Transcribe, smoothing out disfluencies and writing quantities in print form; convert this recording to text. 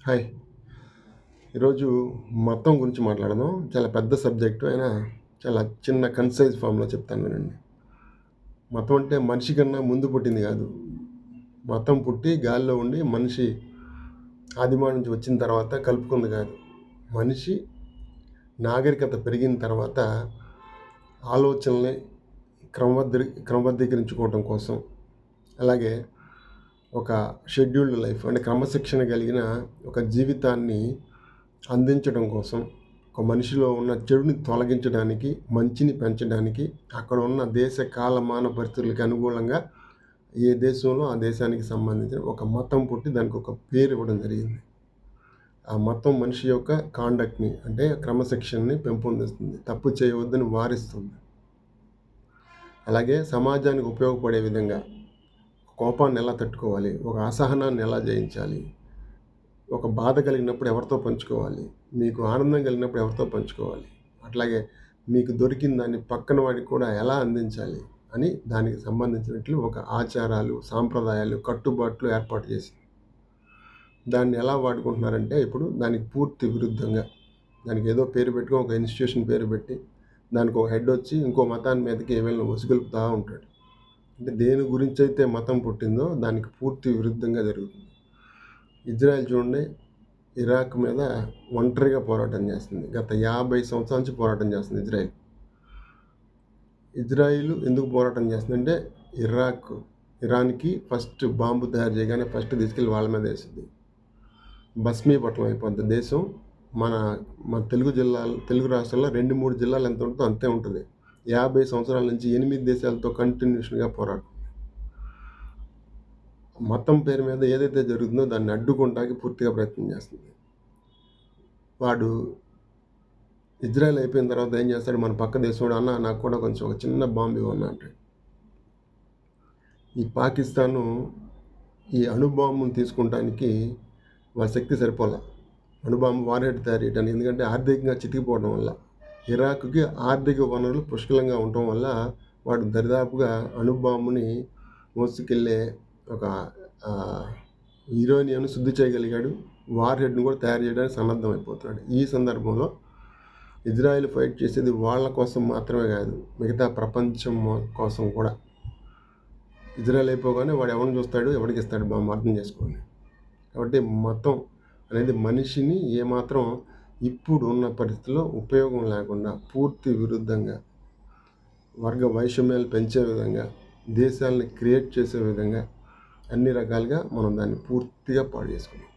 Hi. ఈరోజు మతం గురించి మాట్లాడదాం. చాలా పెద్ద సబ్జెక్టు అయినా చాలా చిన్న కన్సైజ్ ఫామ్‌లో చెప్తాను వినండి. మతం అంటే మనిషి కన్నా ముందు పుట్టింది గాదు. మతం పుట్టి గాలిలో ఉండి మనిషి ఆదిమానవ నుంచి వచ్చిన తర్వాత కలుపుకుంది గాదు. మనిషి నాగరికత పెరిగిన తర్వాత ఆలోచనల్ని క్రమబద్ధీకరించుకోవటం కోసం, అలాగే ఒక షెడ్యూల్డ్ లైఫ్ అంటే క్రమశిక్షణ కలిగిన ఒక జీవితాన్ని అందించడం కోసం, ఒక మనిషిలో ఉన్న చెడుని తొలగించడానికి, మంచిని పెంచడానికి, అక్కడ ఉన్న దేశ కాలమాన పరిస్థితులకు అనుకూలంగా ఏ దేశంలో ఆ దేశానికి సంబంధించిన ఒక మతం పుట్టి దానికి ఒక పేరు ఇవ్వడం జరిగింది. ఆ మతం మనిషి యొక్క కాండక్ట్‌ని అంటే క్రమశిక్షణని పెంపొందిస్తుంది. తప్పు చేయవద్దని వారిస్తుంది. అలాగే సమాజానికి ఉపయోగపడే విధంగా కోపాన్ని ఎలా తట్టుకోవాలి, ఒక అసహనాన్ని ఎలా జయించాలి, ఒక బాధ కలిగినప్పుడు ఎవరితో పంచుకోవాలి, మీకు ఆనందం కలిగినప్పుడు ఎవరితో పంచుకోవాలి, అట్లాగే మీకు దొరికిన దాన్ని పక్కన వాడికి కూడా ఎలా అందించాలి అని దానికి సంబంధించినట్లు ఒక ఆచారాలు, సాంప్రదాయాలు, కట్టుబాట్లు ఏర్పాటు చేసింది. దాన్ని ఎలా వాడుకుంటున్నారంటే ఇప్పుడు దానికి పూర్తి విరుద్ధంగా దానికి ఏదో పేరు పెట్టుకొని ఒక ఇన్స్టిట్యూషన్ పేరు పెట్టి దానికి ఒక హెడ్ వచ్చి ఇంకో మతాన్ని మీదకి ఏమైనా ఉసిగొలుపుతూ ఉంటాడు. అంటే దేని గురించి అయితే మతం పుట్టిందో దానికి పూర్తి విరుద్ధంగా జరుగుతుంది. ఇజ్రాయెల్ చూడండి, ఇరాక్ మీద ఒంటరిగా పోరాటం చేస్తుంది. గత 50 సంవత్సరాల నుంచి పోరాటం చేస్తుంది ఇజ్రాయెల్. ఇజ్రాయిల్ ఎందుకు పోరాటం చేస్తుందంటే ఇరాన్‌కి ఫస్ట్ బాంబు తయారు చేయగానే ఫస్ట్ తీసుకెళ్ళి వాళ్ళ మీద వేసింది. భస్మీపట్నం అయిపోద్ది దేశం. మన మన తెలుగు రాష్ట్రాల్లో 2, 3 జిల్లాలు ఎంత ఉంటుందో అంతే ఉంటుంది. 50 సంవత్సరాల నుంచి 8 దేశాలతో కంటిన్యూషన్‌గా పోరాటం. మతం పేరు మీద ఏదైతే జరుగుతుందో దాన్ని అడ్డుకోవడానికి పూర్తిగా ప్రయత్నం చేస్తుంది. వాడు ఇజ్రాయెల్ అయిపోయిన తర్వాత ఏం చేస్తాడు, మన పక్క దేశంలో అన్న నాకు కూడా కొంచెం ఒక చిన్న బాంబు ఇవ్వన్నా అంటాడు. ఈ పాకిస్తాను ఈ అణుబాంబును తీసుకుంటానికి వాళ్ళ శక్తి సరిపోలే. అణుబాంబు వార్హెడ్ తయారు చేయడానికి. ఎందుకంటే ఆర్థికంగా చితికిపోవడం వల్ల, ఇరాక్కి ఆర్థిక వనరులు పుష్కలంగా ఉండటం వల్ల వాడు దరిదాపుగా అణుబాంబుని మోసుకెళ్ళే ఒక యురేనియంను శుద్ధి చేయగలిగాడు. వార్హెడ్ను కూడా తయారు చేయడానికి సన్నద్ధమైపోతున్నాడు. ఈ సందర్భంలో ఇజ్రాయెల్ ఫైట్ చేసేది వాళ్ళ కోసం మాత్రమే కాదు, మిగతా ప్రపంచం కోసం కూడా. ఇజ్రాయెల్ అయిపోగానే వాడు ఎవరిని చూస్తాడు, ఎవరికి ఇస్తాడు బాంబు, అర్థం చేసుకోండి. కాబట్టి మతం అనేది మనిషిని ఏమాత్రం ఇప్పుడు ఉన్న పరిస్థితుల్లో ఉపయోగం లేకుండా పూర్తి విరుద్ధంగా, వర్గ వైషమ్యాలు పెంచే విధంగా, దేశాలని క్రియేట్ చేసే విధంగా అన్ని రకాలుగా మనం దాన్ని పూర్తిగా పాడు చేసుకున్నాం.